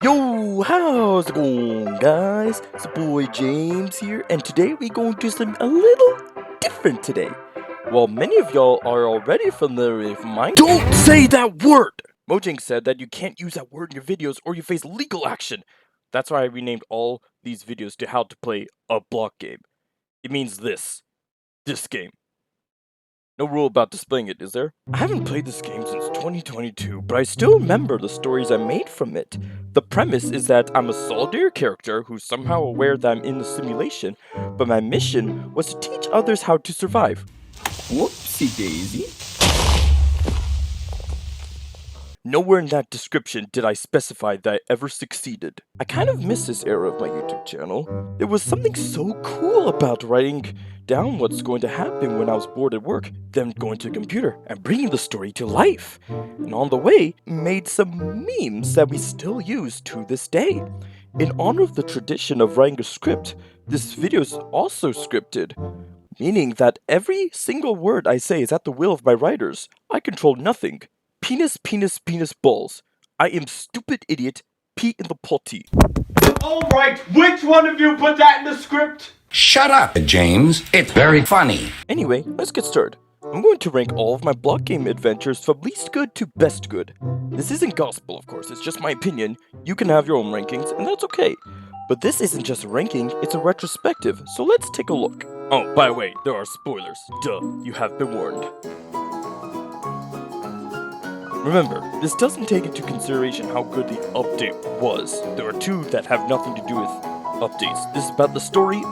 Yo, how's it going, guys? It's your boy James here, and today we're going to do something a little different today. While many of y'all are already familiar with mine— Don't say that word! Mojang said that you can't use that word in your videos or you face legal action. That's why I renamed all these videos to how to play a block game. It means this game. No rule about displaying it, is there? I haven't played this game since 2022, but I still remember the stories I made from it. The premise is that I'm a solitary character who's somehow aware that I'm in the simulation, but my mission was to teach others how to survive. Whoopsie daisy. Nowhere in that description did I specify that I ever succeeded. I kind of miss this era of my YouTube channel. There was something so cool about writing down what's going to happen when I was bored at work, then going to the computer and bringing the story to life. And on the way, made some memes that we still use to this day. In honor of the tradition of writing a script, this video is also scripted, meaning that every single word I say is at the will of my writers. I control nothing. Penis, penis, penis, balls. I am stupid idiot, P in the potty. Alright, which one of you put that in the script? Shut up, James. It's very funny. Anyway, let's get started. I'm going to rank all of my block game adventures from least good to best good. This isn't gospel, of course, it's just my opinion. You can have your own rankings, and that's okay. But this isn't just a ranking, it's a retrospective, so let's take a look. Oh, by the way, there are spoilers. Duh, you have been warned. Remember, this doesn't take into consideration how good the update was. There are two that have nothing to do with updates. This is about the story,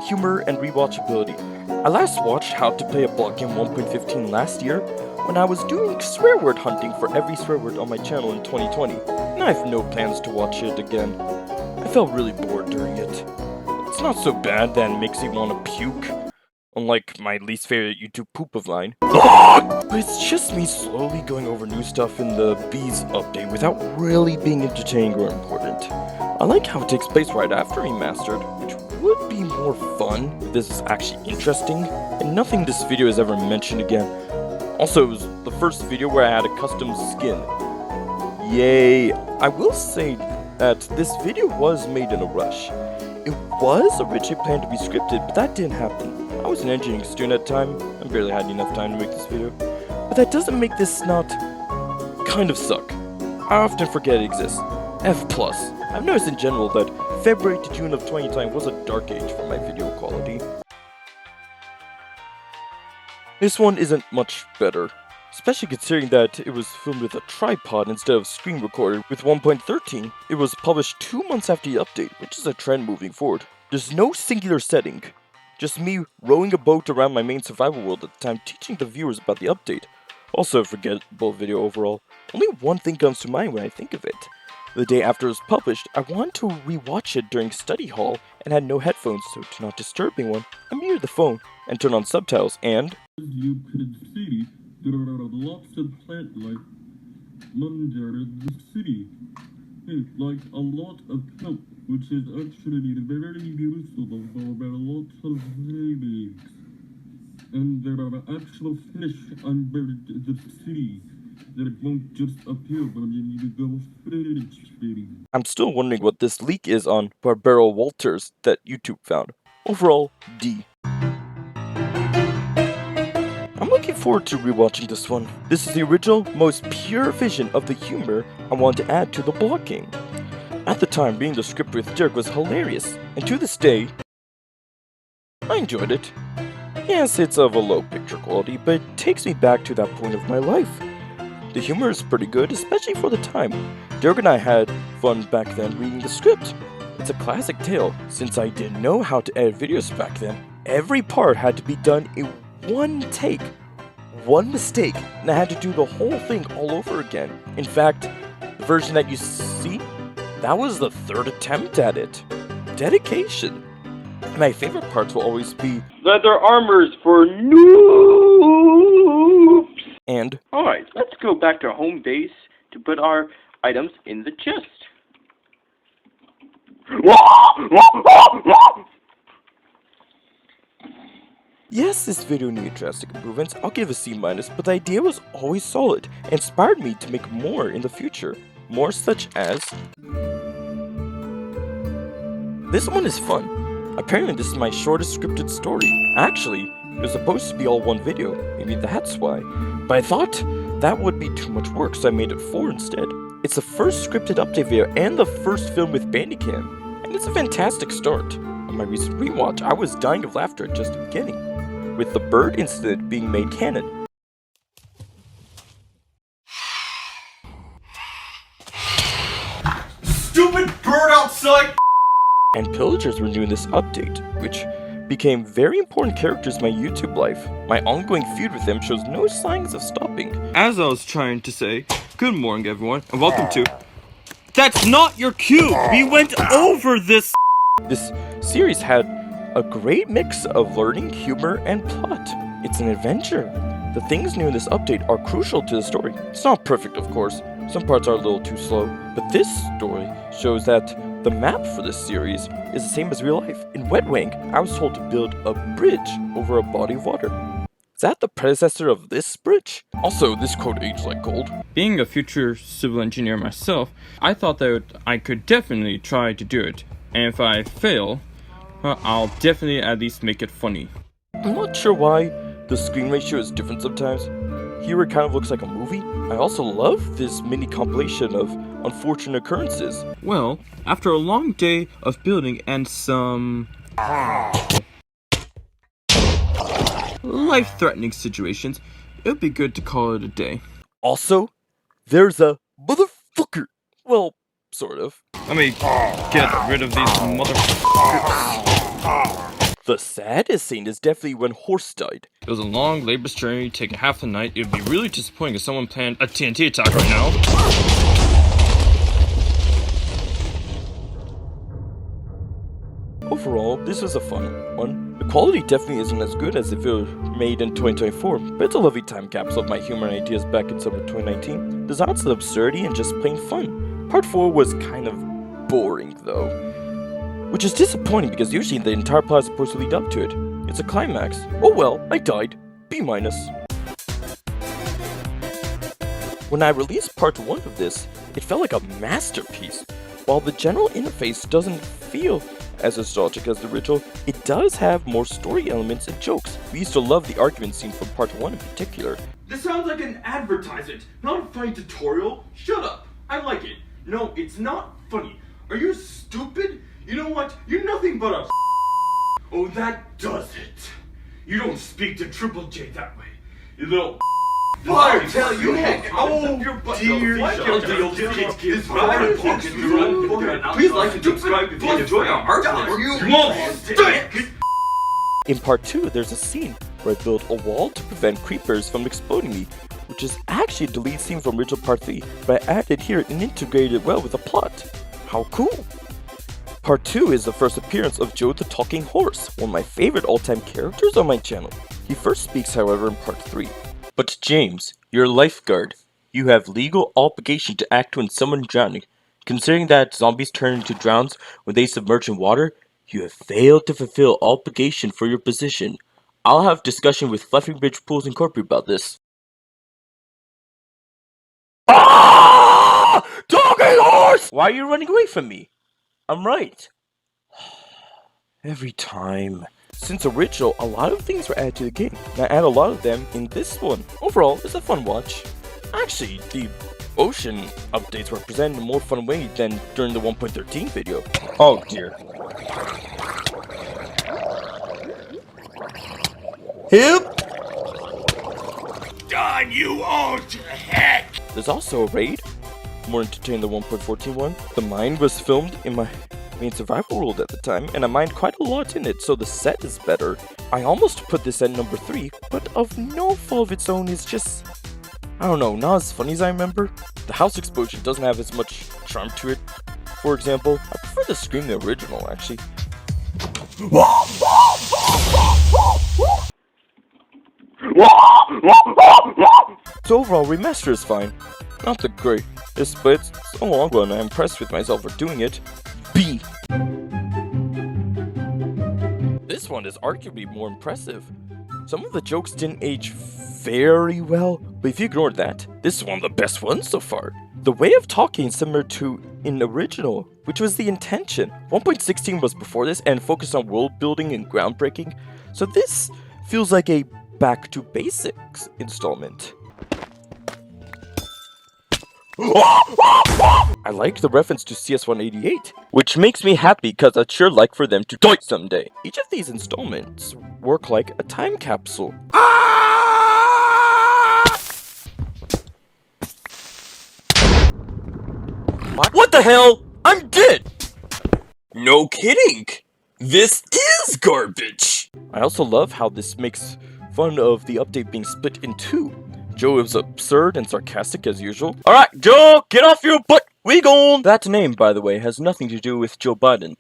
humor, and rewatchability. I last watched How to Play a Block Game 1.15 last year when I was doing swear word hunting for every swear word on my channel in 2020, and I have no plans to watch it again. I felt really bored during it. It's not so bad that it makes you want to puke, unlike my least favorite YouTube poop of line. But it's just me slowly going over new stuff in the Bees update without really being entertaining or important. I like how it takes place right after Remastered, which would be more fun if this is actually interesting, and nothing this video has ever mentioned again. Also, it was the first video where I had a custom skin. Yay! I will say that this video was made in a rush. It was originally planned to be scripted, but that didn't happen. I was an engineering student at the time, I barely had enough time to make this video. But that doesn't make this not kind of suck. I often forget it exists. F+. I've noticed in general that February to June of 2020 was a dark age for my video quality. This one isn't much better, especially considering that it was filmed with a tripod instead of screen recorded with 1.13. It was published 2 months after the update, which is a trend moving forward. There's no singular setting. Just me rowing a boat around my main survival world at the time, teaching the viewers about the update. Also a forgettable video overall. Only one thing comes to mind when I think of it. The day after it was published, I wanted to rewatch it during study hall and had no headphones, so to not disturb anyone, I muted the phone and turned on subtitles and— You could see there are lots of plant life under the city. Like a lot of kelp, which is actually very useful for lots of livings. And there are actual fish under the sea that won't just appear when you need to go fish. I'm still wondering what this leak is on Barbara Walters that YouTube found. Overall, D. I'm looking forward to rewatching this one. This is the original, most pure vision of the humor I wanted to add to the block game. At the time, reading the script with Dirk was hilarious, and to this day, I enjoyed it. Yes, it's of a low picture quality, but it takes me back to that point of my life. The humor is pretty good, especially for the time. Dirk and I had fun back then reading the script. It's a classic tale, since I didn't know how to edit videos back then. Every part had to be done in one take. One mistake, and I had to do the whole thing all over again. In fact, the version that you see, that was the third attempt at it. Dedication. My favorite parts will always be Leather armors for noobs! and Alright, let's go back to home base to put our items in the chest. yes, this video needed drastic improvements. I'll give a C-, but the idea was always solid and inspired me to make more in the future. More such as This one is fun. Apparently this is my shortest scripted story. Actually, it was supposed to be all one video, maybe that's why. But I thought that would be too much work, so I made it 4 instead. It's the first scripted update video and the first film with Bandicam, and it's a fantastic start. On my recent rewatch, I was dying of laughter at just the beginning, with the bird incident being made canon. Stupid bird outside! And pillagers were new in this update, which became very important characters in my YouTube life. My ongoing feud with them shows no signs of stopping. As I was trying to say, good morning everyone, and welcome to... That's not your cue! We went over this! This series had a great mix of learning, humor, and plot. It's an adventure. The things new in this update are crucial to the story. It's not perfect, of course. Some parts are a little too slow, but this story shows that the map for this series is the same as real life. In Wetwang, I was told to build a bridge over a body of water. Is that the predecessor of this bridge? Also, this code aged like gold. Being a future civil engineer myself, I thought that I could definitely try to do it. And if I fail, well, I'll definitely at least make it funny. I'm not sure why the screen ratio is different sometimes. Here it kind of looks like a movie. I also love this mini compilation of unfortunate occurrences. Well, after a long day of building and some life-threatening situations, it would be good to call it a day. Also, there's a motherfucker. Well, sort of. Let me get rid of these motherfuckers. The saddest scene is definitely when Horse died. It was a long, laborious journey, taking half the night. It would be really disappointing if someone planned a TNT attack right now. Overall, this was a fun one. The quality definitely isn't as good as if it were made in 2024, but it's a lovely time capsule of my humor and ideas back in summer 2019. There's lots of absurdity and just plain fun. Part 4 was kind of boring though, which is disappointing because usually the entire plot is supposed to lead up to it. It's a climax. Oh well, I died. B-. When I released part 1 of this, it felt like a masterpiece. While the general interface doesn't feel as nostalgic as the original, it does have more story elements and jokes. We used to love the argument scene from part 1 in particular. This sounds like an advertisement, not a funny tutorial. Shut up. I like it. No, it's not funny. Are you stupid? You know what? You're nothing but a Oh, that does it. You don't speak to Triple J that way. You little I'll tell you, heck. Oh, dear. Please like and subscribe if you enjoy our art. You won't stink! In part 2, there's a scene where I built a wall to prevent creepers from exploding me, which is actually a deleted scene from original part 3, but I added here and integrated it well with the plot. How cool! Part 2 is the first appearance of Joe the Talking Horse, one of my favorite all-time characters on my channel. He first speaks, however, in part 3. But James, you're a lifeguard. You have legal obligation to act when someone drowning. Considering that zombies turn into drowns when they submerge in water, you have failed to fulfill obligation for your position. I'll have discussion with Fluffy Bridge Pools Incorporated about this. Ah! Talking horse! Why are you running away from me? I'm right. Every time. Since original, a lot of things were added to the game, and I add a lot of them in this one. Overall, it's a fun watch. Actually, the ocean updates were presented in a more fun way than during the 1.13 video. Oh dear. Hip! God, you old heck! There's also a raid, more entertaining than the 1.14 one. The mine was filmed in my main survival world at the time, and I mined quite a lot in it, so the set is better. I almost put this at number 3, but of no fault of its own, it's just, I don't know, not as funny as I remember. The house explosion doesn't have as much charm to it. For example, I prefer the Scream the original, actually. So overall, remaster is fine. Not the greatest, but it's a long run. I'm impressed with myself for doing it. B. This one is arguably more impressive. Some of the jokes didn't age very well, but if you ignore that, this is one of the best ones so far. The way of talking is similar to in original, which was the intention. 1.16 was before this and focused on world building and groundbreaking, so this feels like a back to basics installment. I like the reference to CS188, which makes me happy because I'd sure like for them to die someday. Each of these installments work like a time capsule. What the hell? I'm dead! No kidding! This is garbage! I also love how this makes fun of the update being split in two. Joe is absurd and sarcastic as usual. Alright, Joe, get off your butt! We gone! That name, by the way, has nothing to do with Joe Biden.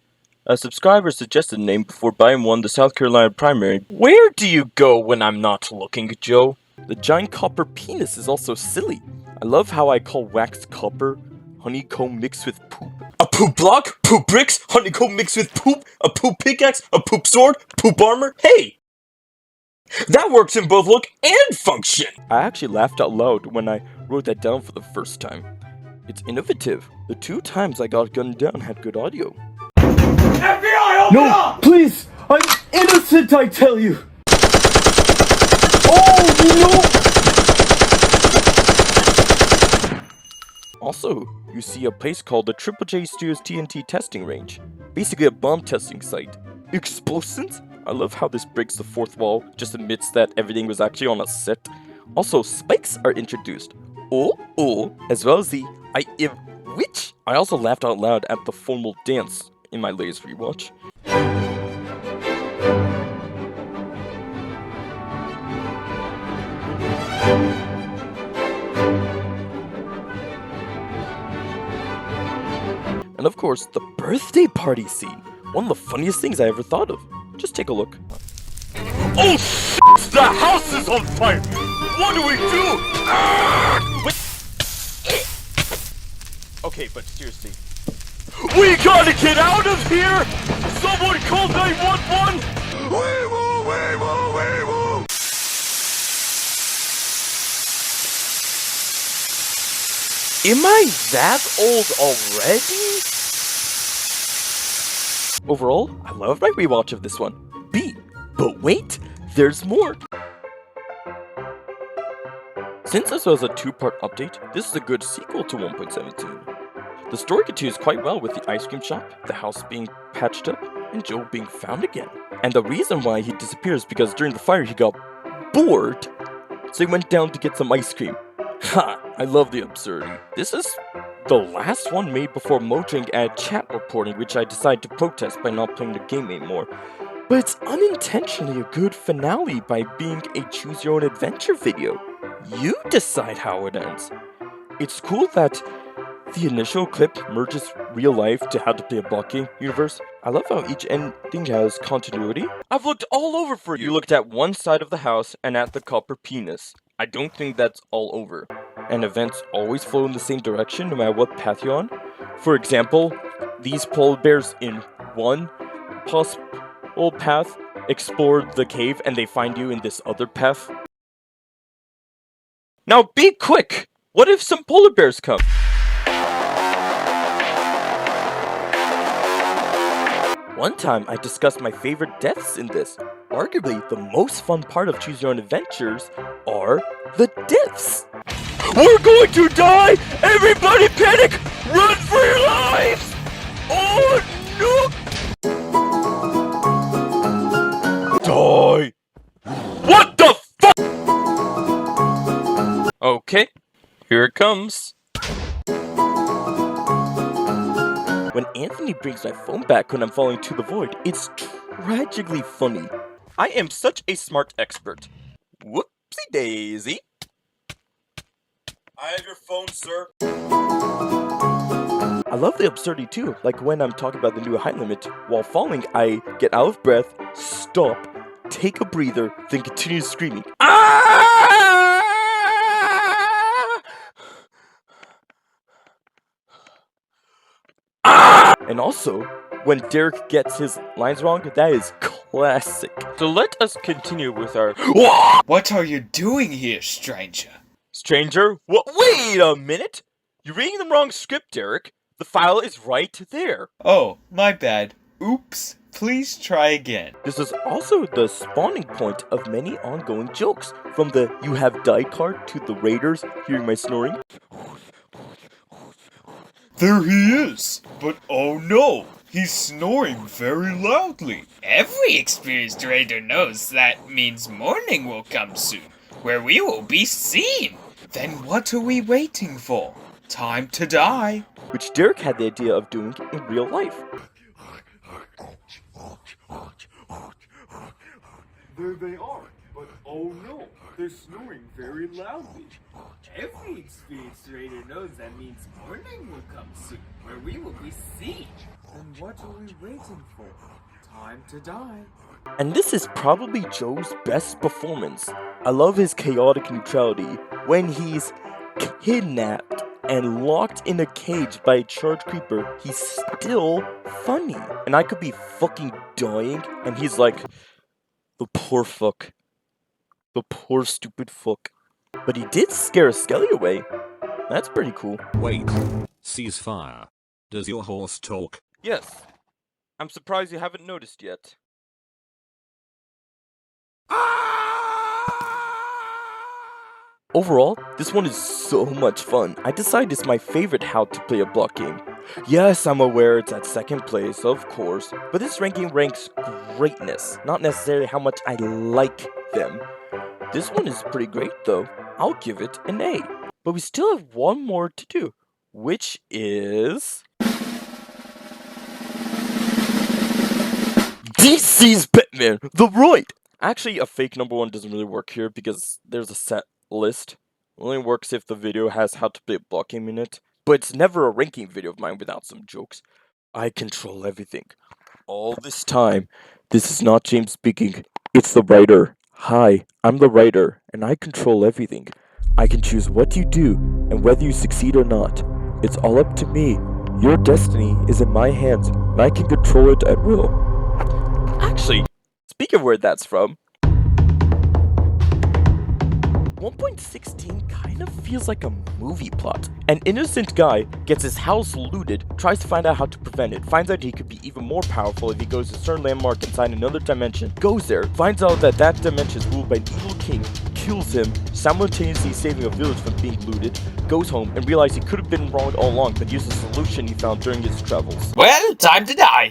A subscriber suggested a name before Biden won the South Carolina primary. Where do you go when I'm not looking, Joe? The giant copper penis is also silly. I love how I call waxed copper honeycomb mixed with poop. A poop block, poop bricks, honeycomb mixed with poop, a poop pickaxe, a poop sword, poop armor. Hey! That works in both look and function! I actually laughed out loud when I wrote that down for the first time. It's innovative. The 2 times I got gunned down had good audio. FBI, open up! Please! I'm innocent, I tell you! Oh, no! Also, you see a place called the Triple J Studios TNT testing range. Basically a bomb testing site. Explosions? I love how this breaks the fourth wall, just admits that everything was actually on a set. Also, spikes are introduced. Oh, as well as the which? I also laughed out loud at the formal dance in my latest rewatch. And of course, the birthday party scene. One of the funniest things I ever thought of. Just take a look. Oh shit! The house is on fire! What do we do? Okay, but seriously. We gotta get out of here! Someone call 911! Am I that old already? Overall, I loved my rewatch of this one. But wait, there's more! Since this was a 2-part update, this is a good sequel to 1.17. The story continues quite well with the ice cream shop, the house being patched up, and Joe being found again. And the reason why he disappears is because during the fire he got bored, so he went down to get some ice cream. Ha! I love the absurdity. This is the last one made before Mojang added chat reporting, which I decided to protest by not playing the game anymore. But it's unintentionally a good finale by being a choose-your-own-adventure video. You decide how it ends. It's cool that the initial clip merges real life to how to play a block game universe. I love how each ending has continuity. I've looked all over for you. You looked at one side of the house and at the copper penis. I don't think that's all over. And events always flow in the same direction no matter what path you're on. For example, these polar bears in one possible path explore the cave and they find you in this other path. Now be quick! What if some polar bears come? One time I discussed my favorite deaths in this. Arguably, the most fun part of Choose Your Own Adventures are the deaths. We're going to die! Everybody panic! Run for your lives! Oh no! Die! What the fuck? Okay, here it comes. When Anthony brings my phone back when I'm falling to the void, it's tragically funny. I am such a smart expert. Whoopsie daisy. I have your phone, sir. I love the absurdity too, like when I'm talking about the new height limit. While falling, I get out of breath, stop, take a breather, then continue screaming. Ah! Ah! And also, when Derek gets his lines wrong, that is classic. So let us continue with our What are you doing here, stranger? stranger. What? Wait a minute! You're reading the wrong script, Derek. The file is right there. Oh, my bad. Oops. Please try again. This is also the spawning point of many ongoing jokes, from the "you have died" card to the raiders hearing my snoring. There he is! But oh no! He's snoring very loudly. Every experienced raider knows that means morning will come soon, where we will be seen. Then what are we waiting for? Time to die. Which Derek had the idea of doing in real life. There they are, but oh no, they're snoring very loudly. Every experienced raider knows that means morning will come soon, where we will be seen. Then what are we waiting for? Time to die. And this is probably Joe's best performance. I love his chaotic neutrality when he's kidnapped and locked in a cage by a charge creeper. He's still funny. And I could be fucking dying and he's like, the poor fuck. The poor stupid fuck. But he did scare Skelly away. That's pretty cool. Wait. Ceasefire. Does your horse talk? Yes. I'm surprised you haven't noticed yet. Overall, this one is so much fun. I decided it's my favorite how to play a block game. Yes, I'm aware it's at second place, of course, but this ranking ranks greatness, not necessarily how much I like them. This one is pretty great though. I'll give it an A. But we still have one more to do, which is DC's Batman, the Roid! Actually, a fake number one doesn't really work here because there's a set list. It only works if the video has how to play a block game in it. But it's never a ranking video of mine without some jokes. I control everything. All this time, this is not James speaking. It's the writer. Hi, I'm the writer, and I control everything. I can choose what you do, and whether you succeed or not. It's all up to me. Your destiny is in my hands, and I can control it at will. Actually, speaking of where that's from, 1.16 kind of feels like a movie plot. An innocent guy gets his house looted, tries to find out how to prevent it, finds out he could be even more powerful if he goes to a certain landmark inside another dimension, goes there, finds out that that dimension is ruled by an evil king, kills him, simultaneously saving a village from being looted, goes home and realizes he could have been wrong all along but used a solution he found during his travels. Well, time to die.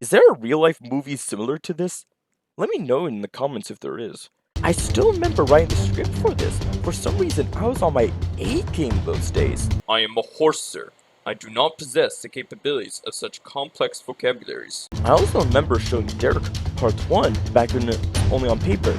Is there a real life movie similar to this? Let me know in the comments if there is. I still remember writing the script for this. For some reason, I was on my A game those days. I am a horse, sir. I do not possess the capabilities of such complex vocabularies. I also remember showing Derek Part 1 back when it was only on paper.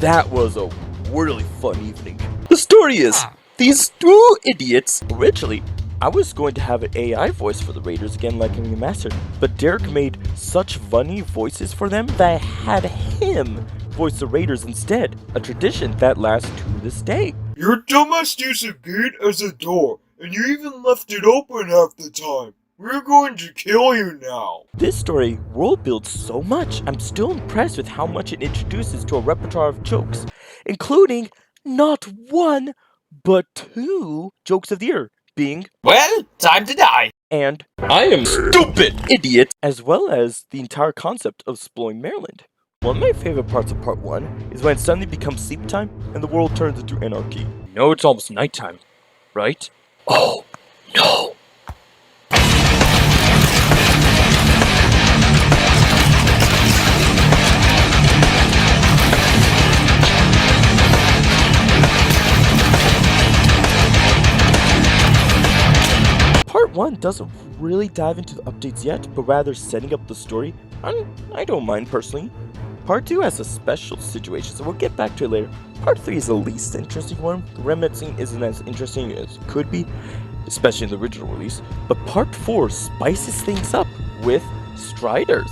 That was a really fun evening. The story is, these two idiots, originally, I was going to have an AI voice for the Raiders again like in Remastered, but Derek made such funny voices for them that I had him voice the Raiders instead, a tradition that lasts to this day. Your dumbass used a gate as a door, and you even left it open half the time. We're going to kill you now. This story world builds so much. I'm still impressed with how much it introduces to a repertoire of jokes, including not one, but two jokes of the year, being Well, time to die. and I am stupid idiot, as well as the entire concept of exploring Maryland. One of my favorite parts of part 1 is when it suddenly becomes sleep time and the world turns into anarchy. You know it's almost nighttime, right? Oh, no. Part 1 doesn't really dive into the updates yet, but rather setting up the story, and I don't mind personally. Part 2 has a special situation, so we'll get back to it later. Part 3 is the least interesting one. The remnant scene isn't as interesting as it could be, especially in the original release, but Part 4 spices things up with Striders,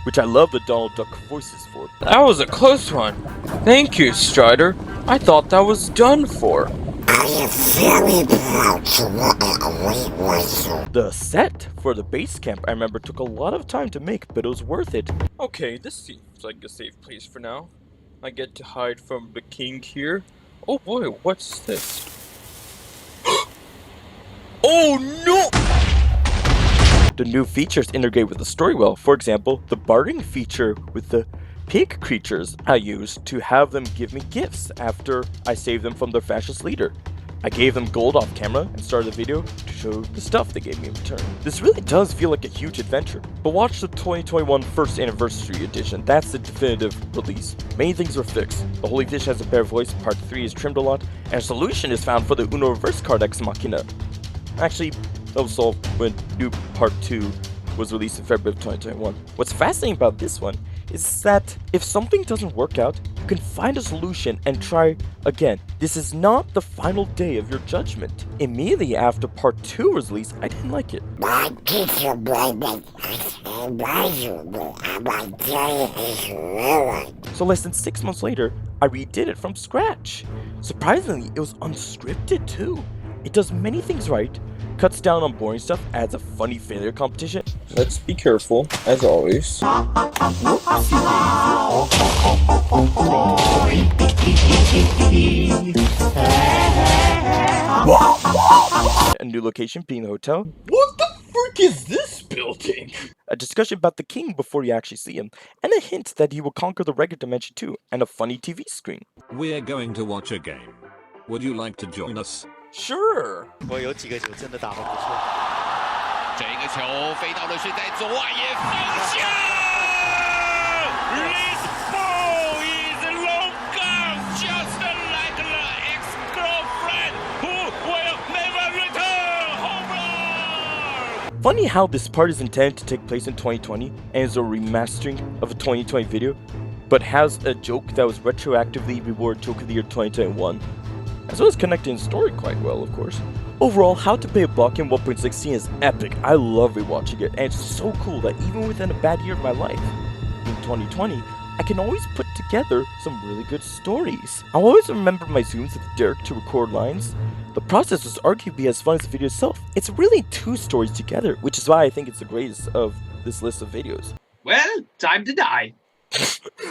which I love the Donald Duck voices for. That was a close one. Thank you, Strider. I thought that was done for. The set for the base camp I remember took a lot of time to make, but it was worth it. Okay, this seems like a safe place for now. I get to hide from the king here. Oh boy, what's this? Oh no! The new features integrate with the story well. For example, the bartering feature with the pig creatures I used to have them give me gifts after I saved them from their fascist leader. I gave them gold off camera and started the video to show the stuff they gave me in return. This really does feel like a huge adventure, but watch the 2021 first anniversary edition. That's the definitive release. Many things were fixed. The Holy Fish has a better voice, part 3 is trimmed a lot, and a solution is found for the Uno reverse card Ex Machina. Actually, that was solved when new part 2 was released in February of 2021. What's fascinating about this one is that if something doesn't work out, you can find a solution and try again. This is not the final day of your judgment. Immediately after part 2 was released, I didn't like it. So less than 6 months later, I redid it from scratch. Surprisingly, it was unscripted too. It does many things right, cuts down on boring stuff, adds a funny failure competition. Let's be careful, as always. A new location being the hotel. What the frick is this building? A discussion about the king before you actually see him, and a hint that he will conquer the regular dimension too, and a funny TV screen. We're going to watch a game. Would you like to join us? Sure. 我有几个球真的打得不错。这个球飞到了是在左外野方向。This ball is long gone, just like the ex-girlfriend who will never return. Home run! Funny how this part is intended to take place in 2020 and is a remastering of a 2020 video, but has a joke that was retroactively rewarded Joke of the Year 2021. As well as connecting the story quite well, of course. Overall, How to Play a Block Game 1.16 is epic. I love rewatching it, and it's so cool that even within a bad year of my life, in 2020, I can always put together some really good stories. I always remember my zooms with Derek to record lines. The process was arguably as fun as the video itself. It's really 2 stories together, which is why I think it's the greatest of this list of videos. Well, time to die.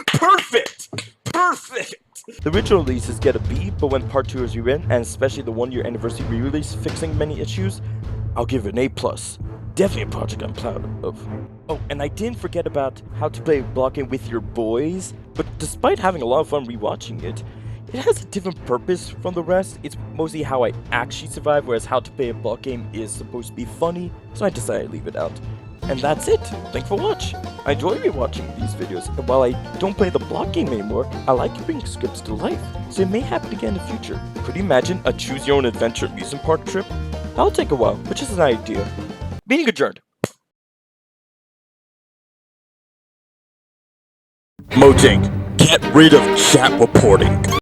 Perfect! Perfect! The original releases get a B, but when part 2 is rewritten, and especially the 1-year anniversary re-release fixing many issues, I'll give it an A+. Definitely a project I'm proud of. Oh, and I didn't forget about How to Play a Block Game with your boys, but despite having a lot of fun rewatching it, it has a different purpose from the rest. It's mostly how I actually survive, whereas How to Play a Block Game is supposed to be funny, so I decided to leave it out. And that's it. Thanks for watching. I enjoy rewatching these videos, and while I don't play the block game anymore, I like bringing scripts to life, so it may happen again in the future. Could you imagine a choose your own adventure amusement park trip? That'll take a while, but just an idea. Meeting adjourned. Mojang, get rid of chat reporting.